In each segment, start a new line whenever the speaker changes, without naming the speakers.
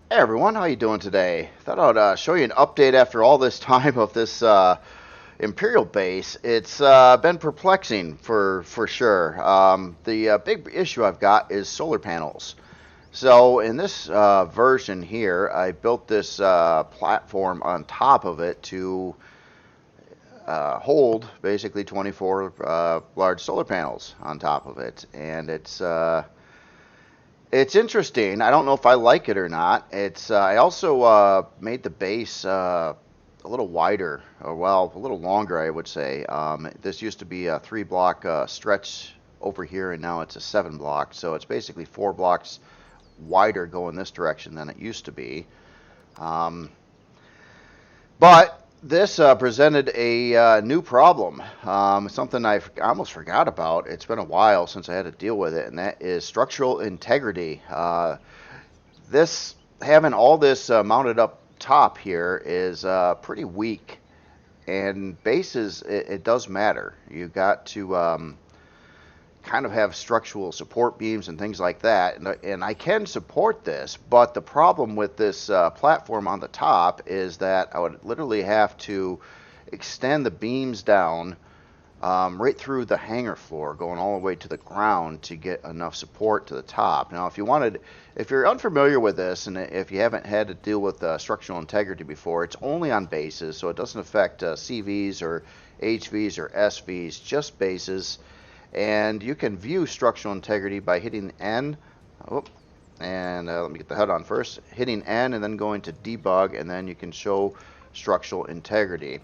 Hey everyone, how you doing today? Thought I'd show you an update after all this time of this Imperial base. It's been perplexing for sure. The big issue I've got is solar panels. So in this version here, I built this platform on top of it to hold basically 24 large solar panels on top of it, and it's interesting. I don't know if I like it or not. It's I also made the base a little wider, or well, a little longer, I would say. This used to be a 3 block stretch over here, and now it's a 7 block. So it's basically 4 blocks wider going this direction than it used to be. Um, but this presented a new problem, something I almost forgot about. It's been a while since I had to deal with it, and that is structural integrity. This having all this mounted up top here is pretty weak, and bases it does matter. You got to kind of have structural support beams and things like that, and I can support this, but the problem with this platform on the top is that I would literally have to extend the beams down right through the hangar floor, going all the way to the ground to get enough support to the top. Now, if you're unfamiliar with this, and if you haven't had to deal with structural integrity before, it's only on bases, so it doesn't affect CVs or HVs or SVs, just bases. And you can view structural integrity by hitting N. Oh, and let me get the HUD on first. Hitting N and then going to debug, and then you can show structural integrity.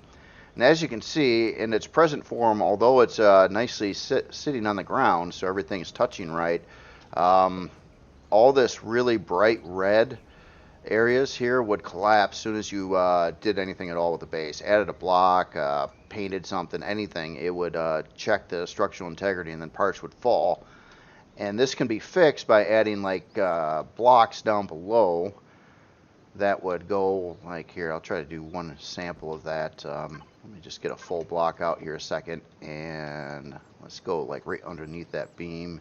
And as you can see, in its present form, although it's nicely sitting on the ground, so everything's touching right, all this really bright red areas here would collapse as soon as you did anything at all with the base. Added a block, painted something, anything, it would check the structural integrity, and then parts would fall. And this can be fixed by adding like blocks down below that would go like here. I'll try to do one sample of that. Let me just get a full block out here a second, and let's go like right underneath that beam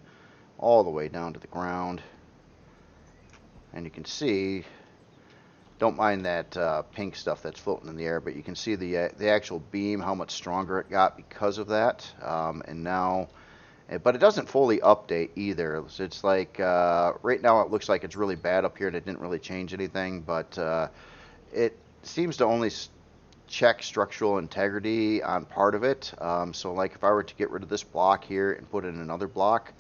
all the way down to the ground. And you can see, don't mind that pink stuff that's floating in the air, but you can see the actual beam, how much stronger it got because of that. And now, but it doesn't fully update either. It's like right now it looks like it's really bad up here, and it didn't really change anything, but it seems to only check structural integrity on part of it. So like if I were to get rid of this block here and put in another block,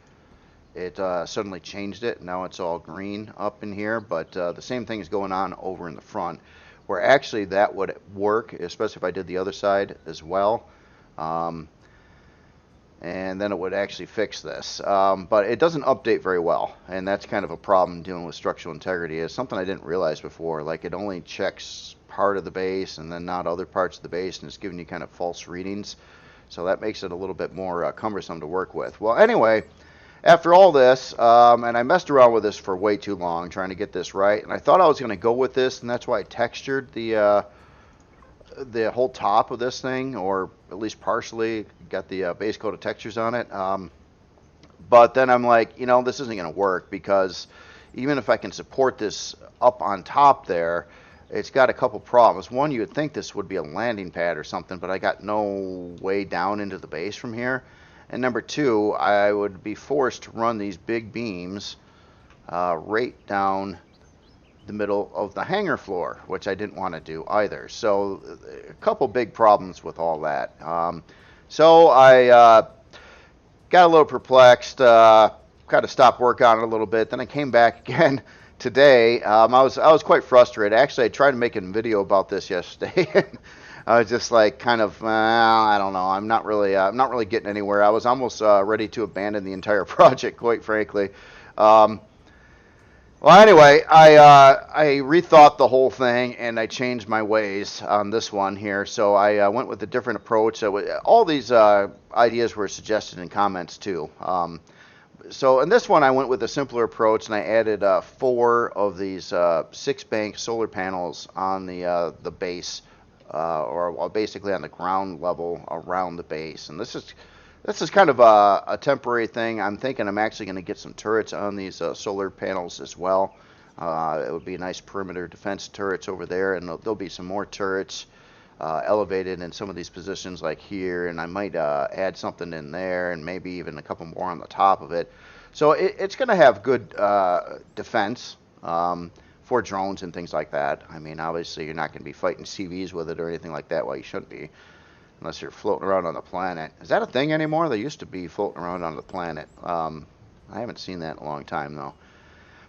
it suddenly changed it. Now it's all green up in here, but the same thing is going on over in the front, where actually that would work, especially if I did the other side as well. And then it would actually fix this. But it doesn't update very well, and that's kind of a problem dealing with structural integrity. It's something I didn't realize before. Like it only checks part of the base and then not other parts of the base, and it's giving you kind of false readings. So that makes it a little bit more cumbersome to work with. Well, anyway, after all this, and I messed around with this for way too long trying to get this right, and I thought I was going to go with this, and that's why I textured the whole top of this thing, or at least partially got the base coat of textures on it. But then I'm like, this isn't going to work, because even if I can support this up on top there, it's got a couple problems. One, you would think this would be a landing pad or something, but I got no way down into the base from here. And number two, I would be forced to run these big beams right down the middle of the hangar floor, which I didn't want to do either. So a couple big problems with all that. So I got a little perplexed, kind of stopped work on it a little bit. Then I came back again today. I was quite frustrated. Actually, I tried to make a video about this yesterday. I was just like kind of, I don't know. I'm not really getting anywhere. I was almost ready to abandon the entire project, quite frankly. Well, anyway, I rethought the whole thing, and I changed my ways on this one here. So I went with a different approach. All these ideas were suggested in comments too. So in this one, I went with a simpler approach, and I added 4 of these 6-bank solar panels on the base, or basically on the ground level around the base. And this is kind of a temporary thing. I'm thinking I'm actually going to get some turrets on these solar panels as well. It would be nice perimeter defense turrets over there, and there'll be some more turrets elevated in some of these positions like here, and I might add something in there and maybe even a couple more on the top of it. So it's going to have good defense for drones and things like that. I mean, obviously you're not going to be fighting CVs with it or anything like that. Well, you shouldn't be unless you're floating around on the planet. Is that a thing anymore? They used to be floating around on the planet. I haven't seen that in a long time though.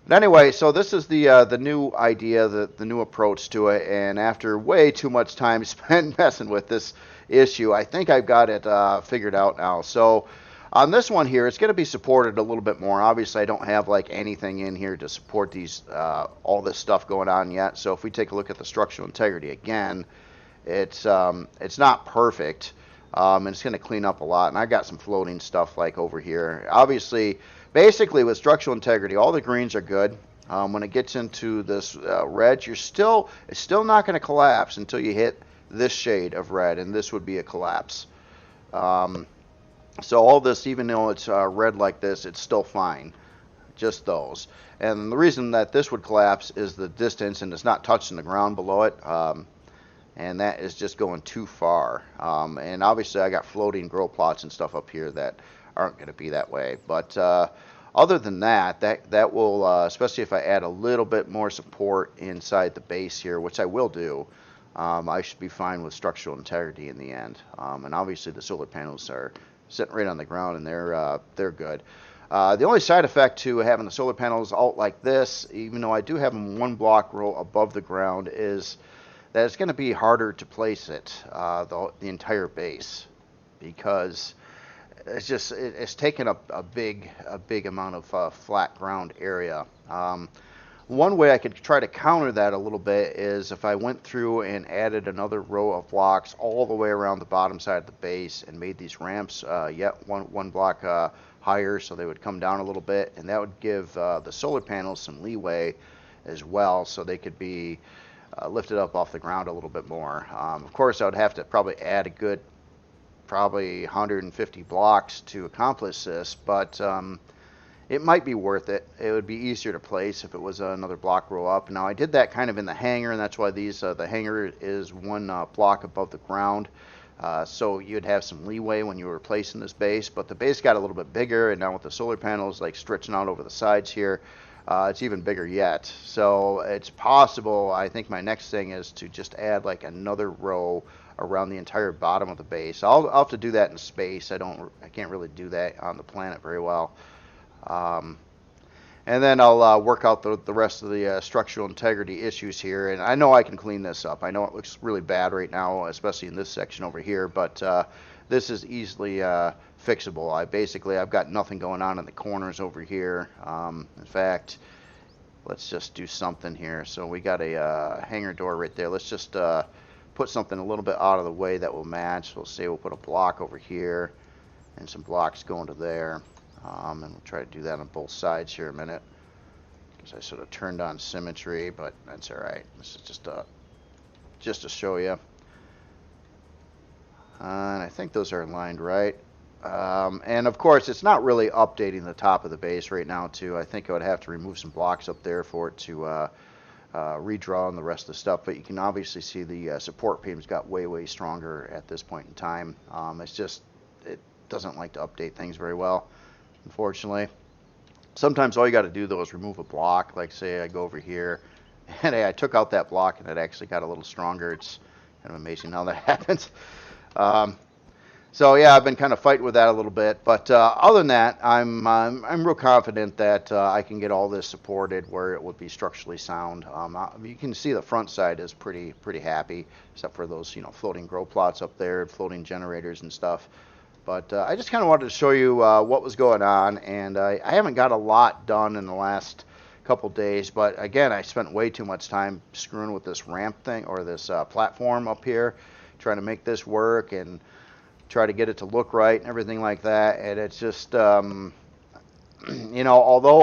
But anyway, so this is the new idea, the new approach to it, and after way too much time spent messing with this issue, I think I've got it figured out now. So on this one here, it's going to be supported a little bit more. Obviously, I don't have like anything in here to support these all this stuff going on yet. So if we take a look at the structural integrity again, it's not perfect, and it's going to clean up a lot. And I got some floating stuff like over here. Obviously, basically with structural integrity, all the greens are good. When it gets into this red, it's still not going to collapse until you hit this shade of red, and this would be a collapse. So all this, even though it's red like this, it's still fine. Just those. And the reason that this would collapse is the distance, and it's not touching the ground below it. And that is just going too far. And obviously I got floating grow plots and stuff up here that aren't going to be that way. But other than that, that will, especially if I add a little bit more support inside the base here, which I will do, I should be fine with structural integrity in the end. And obviously the solar panels are sitting right on the ground, and they're good. The only side effect to having the solar panels out like this, even though I do have them one block row above the ground, is that it's going to be harder to place it, the entire base, because it's taken up a big amount of flat ground area. One way I could try to counter that a little bit is if I went through and added another row of blocks all the way around the bottom side of the base and made these ramps yet one block higher, so they would come down a little bit, and that would give the solar panels some leeway as well, so they could be lifted up off the ground a little bit more. Of course, I would have to probably add a good probably 150 blocks to accomplish this, but it might be worth it. It would be easier to place if it was another block row up. Now I did that kind of in the hangar, and that's why these the hangar is one block above the ground, so you'd have some leeway when you were placing this base. But the base got a little bit bigger, and now with the solar panels like stretching out over the sides here, it's even bigger yet. So it's possible, I think my next thing is to just add like another row around the entire bottom of the base. I'll have to do that in space. I can't really do that on the planet very well. And then I'll work out the rest of the structural integrity issues here, and I know I can clean this up. I know it looks really bad right now, especially in this section over here, but this is easily fixable. I've got nothing going on in the corners over here. In fact, let's just do something here. So we got a hangar door right there. Let's just put something a little bit out of the way that will match. We'll say we'll put a block over here and some blocks going to there. And we'll try to do that on both sides here in a minute, because I sort of turned on symmetry, but that's all right. This is just to show you. And I think those are aligned right. And of course, it's not really updating the top of the base right now too. I think I would have to remove some blocks up there for it to redraw on the rest of the stuff, but you can obviously see the support beams got way stronger at this point in time. It doesn't like to update things very well, unfortunately. Sometimes all you got to do though is remove a block. Like say I go over here and I took out that block and it actually got a little stronger. It's kind of amazing how that happens. So yeah, I've been kind of fighting with that a little bit, but other than that, I'm real confident that I can get all this supported where it would be structurally sound. You can see the front side is pretty happy, except for those floating grow plots up there, floating generators and stuff. But I just kind of wanted to show you what was going on, and I haven't got a lot done in the last couple days, but again, I spent way too much time screwing with this ramp thing, or this platform up here, trying to make this work and try to get it to look right and everything like that, and it's just, although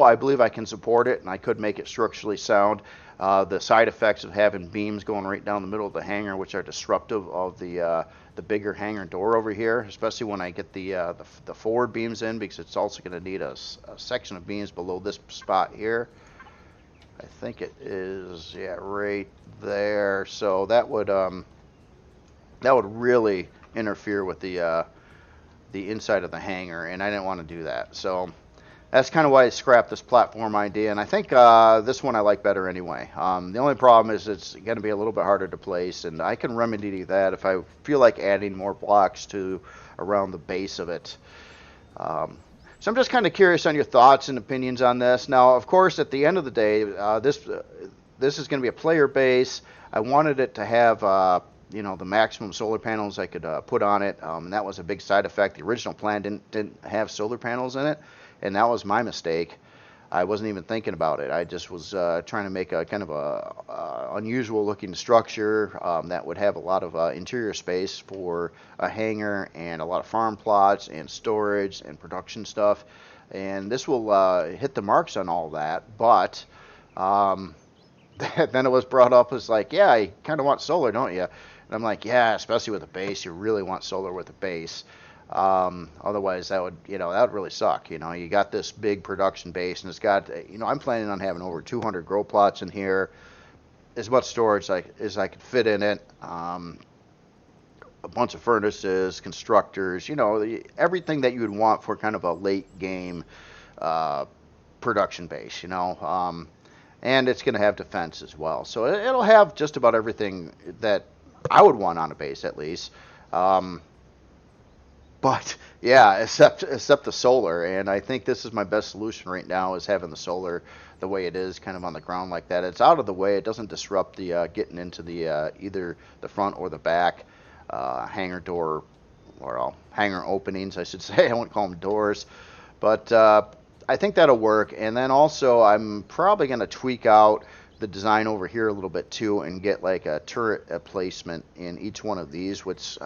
I believe I can support it and I could make it structurally sound, the side effects of having beams going right down the middle of the hangar, which are disruptive of the bigger hangar door over here, especially when I get the forward beams in, because it's also going to need a section of beams below this spot here. I think it is, yeah, right there. So that would really interfere with the inside of the hangar, and I didn't want to do that. So that's kind of why I scrapped this platform idea, and I think this one I like better anyway. The only problem is it's going to be a little bit harder to place, and I can remedy that if I feel like adding more blocks to around the base of it. So I'm just kind of curious on your thoughts and opinions on this. Now, of course, at the end of the day, this is going to be a player base. I wanted it to have the maximum solar panels I could put on it. And that was a big side effect. The original plan didn't have solar panels in it, and that was my mistake. I wasn't even thinking about it. I just was trying to make a kind of a unusual looking structure that would have a lot of interior space for a hangar and a lot of farm plots and storage and production stuff. And this will hit the marks on all that. But then it was brought up as like, yeah, you kind of want solar, don't you? And I'm like, yeah, especially with a base, you really want solar with a base. Otherwise, that would really suck. You got this big production base, and it's got, I'm planning on having over 200 grow plots in here, as much storage as I could fit in it, a bunch of furnaces, constructors, everything that you would want for kind of a late game production base, and it's going to have defense as well. So it'll have just about everything that I would want on a base, at least. But yeah, except the solar, and I think this is my best solution right now is having the solar the way it is, kind of on the ground like that. It's out of the way. It doesn't disrupt the getting into the either the front or the back hangar door, or hangar openings, I should say. I wouldn't call them doors, but I think that'll work. And then also, I'm probably going to tweak out the design over here a little bit too, and get like a turret placement in each one of these, which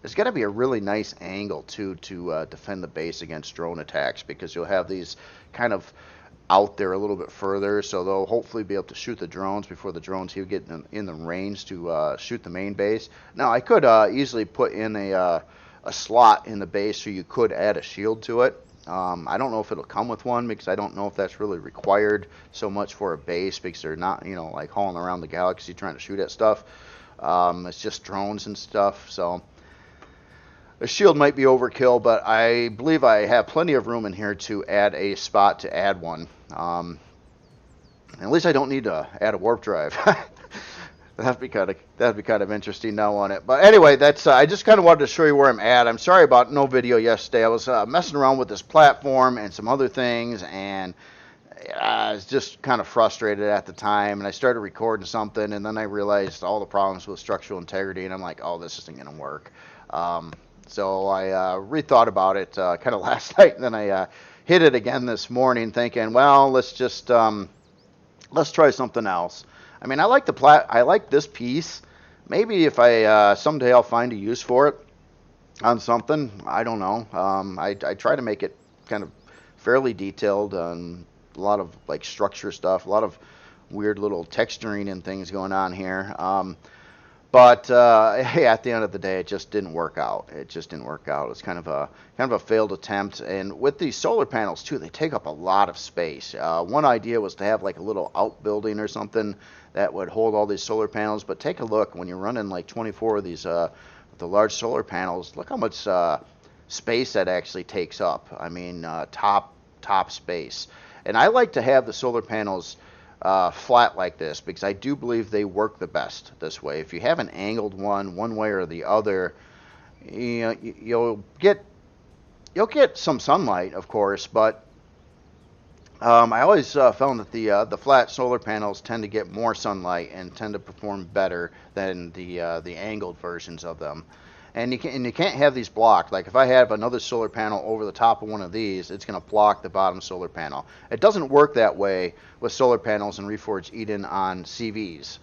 is going to be a really nice angle too to defend the base against drone attacks, because you'll have these kind of out there a little bit further, so they'll hopefully be able to shoot the drones before the drones here get in the range to shoot the main base. Now I could easily put in a slot in the base, so you could add a shield to it. I don't know if it'll come with one, because I don't know if that's really required so much for a base, because they're not, like hauling around the galaxy trying to shoot at stuff. It's just drones and stuff, so a shield might be overkill, but I believe I have plenty of room in here to add a spot to add one. At least I don't need to add a warp drive. That'd be kind of interesting now on it. But anyway, that's I just kind of wanted to show you where I'm at. I'm sorry about no video yesterday. I was messing around with this platform and some other things, and I was just kind of frustrated at the time. And I started recording something, and then I realized all the problems with structural integrity, and I'm like, oh, this isn't going to work. So I rethought about it kind of last night, and then I hit it again this morning, thinking, well, let's try something else. I mean, I like this piece. Maybe if I someday I'll find a use for it on something. I don't know. I try to make it kind of fairly detailed on a lot of like structure stuff, a lot of weird little texturing and things going on here. But hey, at the end of the day, it just didn't work out. It just didn't work out. It's kind of a failed attempt. And with these solar panels too, they take up a lot of space. One idea was to have like a little outbuilding or something that would hold all these solar panels. But take a look, when you're running like 24 of these the large solar panels, look how much space that actually takes up. I mean, top space. And I like to have the solar panels flat like this, because I do believe they work the best this way. If you have an angled one way or the other, you'll get some sunlight, of course, but I always found that the flat solar panels tend to get more sunlight and tend to perform better than the angled versions of them. And you can't have these blocked. Like if I have another solar panel over the top of one of these, it's going to block the bottom solar panel. It doesn't work that way with solar panels in Reforged Eden on CVs,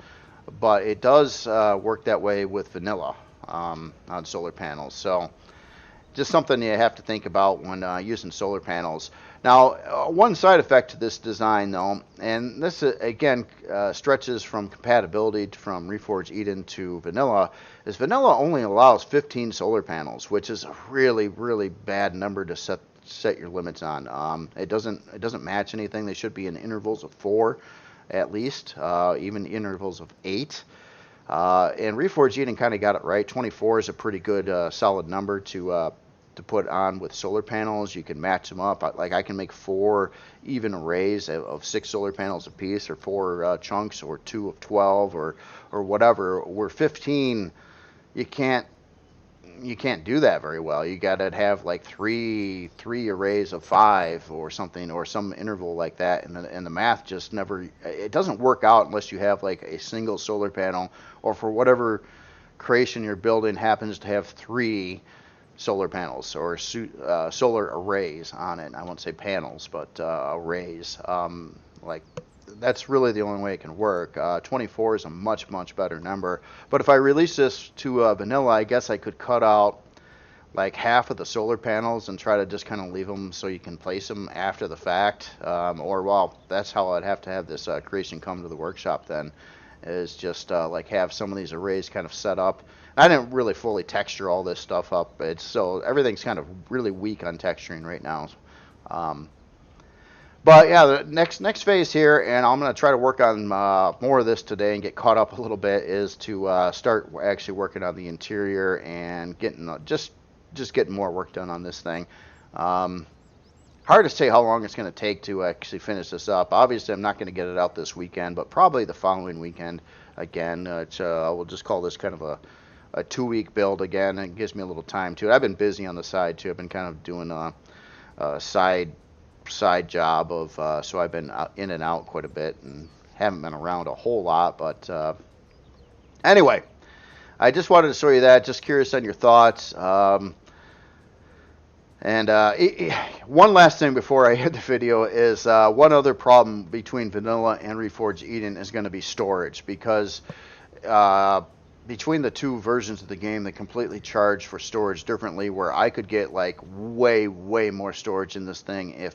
but it does work that way with vanilla on solar panels. So just something you have to think about when using solar panels. Now, one side effect to this design, though, and this again stretches from compatibility from Reforged Eden to vanilla, is vanilla only allows 15 solar panels, which is a really, really bad number to set your limits on. It doesn't match anything. They should be in intervals of 4. at least, even intervals of 8. And Reforged Eden kind of got it right. 24 is a pretty good solid number to put on with solar panels. You can match them up. Like I can make 4 even arrays of 6 solar panels apiece, or 4 chunks, or 2 of 12, or whatever. Where 15, you can't do that very well. You got to have like three arrays of 5 or something, or some interval like that, and the math just never, it doesn't work out unless you have like a single solar panel, or for whatever creation you're building happens to have 3 solar panels, or solar arrays on it. I won't say panels, but arrays. Like that's really the only way it can work. 24 is a much better number. But if I release this to vanilla, I guess I could cut out like half of the solar panels and try to just kind of leave them so you can place them after the fact. Or well, that's how I'd have to have this creation come to the workshop then, is just like have some of these arrays kind of set up. I didn't really fully texture all this stuff up. So everything's kind of really weak on texturing right now. But yeah, the next phase here, and I'm going to try to work on more of this today and get caught up a little bit, is to start actually working on the interior and getting just getting more work done on this thing. Hard to say how long it's going to take to actually finish this up. Obviously, I'm not going to get it out this weekend, but probably the following weekend again. We'll just call this kind of a 2-week build again. It gives me a little time to it. I've been busy on the side too. I've been kind of doing a side job of so I've been in and out quite a bit and haven't been around a whole lot. But anyway, I just wanted to show you that. Just curious on your thoughts. And one last thing before I hit the video is one other problem between vanilla and Reforged Eden is going to be storage, because between the 2 versions of the game, they completely charge for storage differently, where I could get like way more storage in this thing in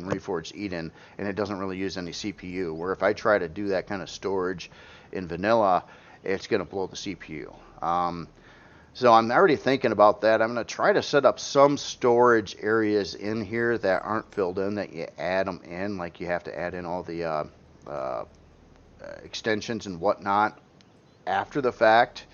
Reforged Eden, and it doesn't really use any CPU, where if I try to do that kind of storage in vanilla, it's going to blow the CPU. So I'm already thinking about that. I'm going to try to set up some storage areas in here that aren't filled in, that you add them in, like you have to add in all the extensions and whatnot after the fact.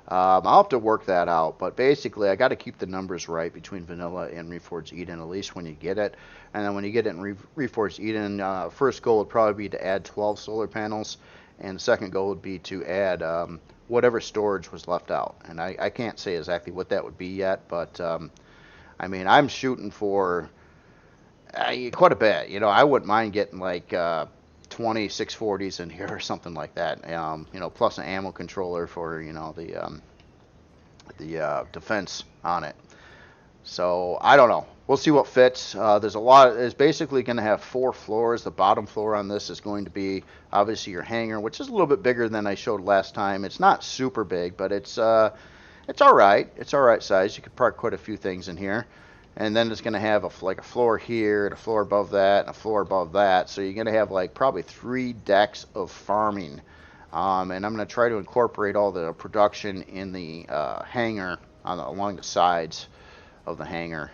I'll have to work that out, but basically I got to keep the numbers right between vanilla and Reforged Eden, at least when you get it. And then when you get it in Reforged Eden, first goal would probably be to add 12 solar panels, and the second goal would be to add whatever storage was left out. And I can't say exactly what that would be yet, but I mean, I'm shooting for quite a bit. You know, I wouldn't mind getting like 20 640s in here or something like that. You know, plus an ammo controller for, you know, the defense on it. So I don't know. We'll see what fits. There's basically going to have 4 floors. The bottom floor on this is going to be obviously your hangar, which is a little bit bigger than I showed last time. It's not super big, but it's all right. It's all right size. You could park quite a few things in here. And then it's going to have a floor here, and a floor above that, and a floor above that. So you're going to have like probably 3 decks of farming. And I'm going to try to incorporate all the production in the hangar along the sides of the hangar,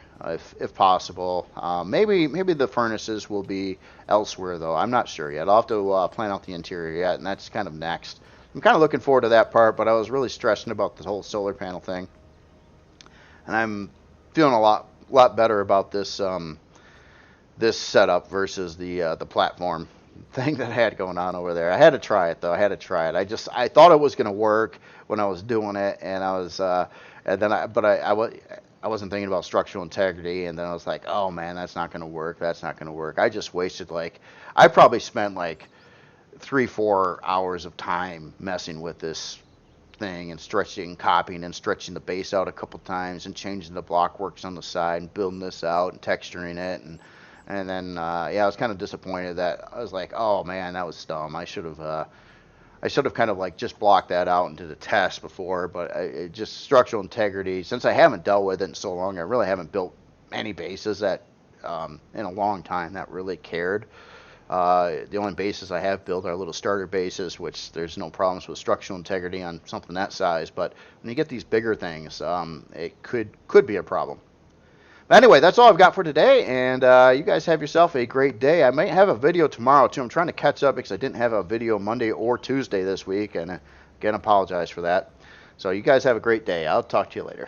if possible. Maybe the furnaces will be elsewhere, though. I'm not sure yet. I'll have to plan out the interior yet, and that's kind of next. I'm kind of looking forward to that part, but I was really stressing about the whole solar panel thing, and I'm feeling a lot better about this this setup versus the platform thing that I had going on over there. I had to try it though. I thought it was going to work when I was doing it, and I wasn't thinking about structural integrity, and then I was like, oh man, that's not going to work. I just wasted I probably spent like 3-4 hours of time messing with this thing and copying and stretching the base out a couple times and changing the block works on the side and building this out and texturing it, and then yeah, I was kind of disappointed that I was like, oh man, that was dumb. I should have kind of just blocked that out and did a test before, but just structural integrity, since I haven't dealt with it in so long, I really haven't built any bases that in a long time that really cared. The only bases I have built are little starter bases, which there's no problems with structural integrity on something that size. But when you get these bigger things, it could be a problem. Anyway, that's all I've got for today, and you guys have yourself a great day. I might have a video tomorrow, too. I'm trying to catch up because I didn't have a video Monday or Tuesday this week, and again, apologize for that. So you guys have a great day. I'll talk to you later.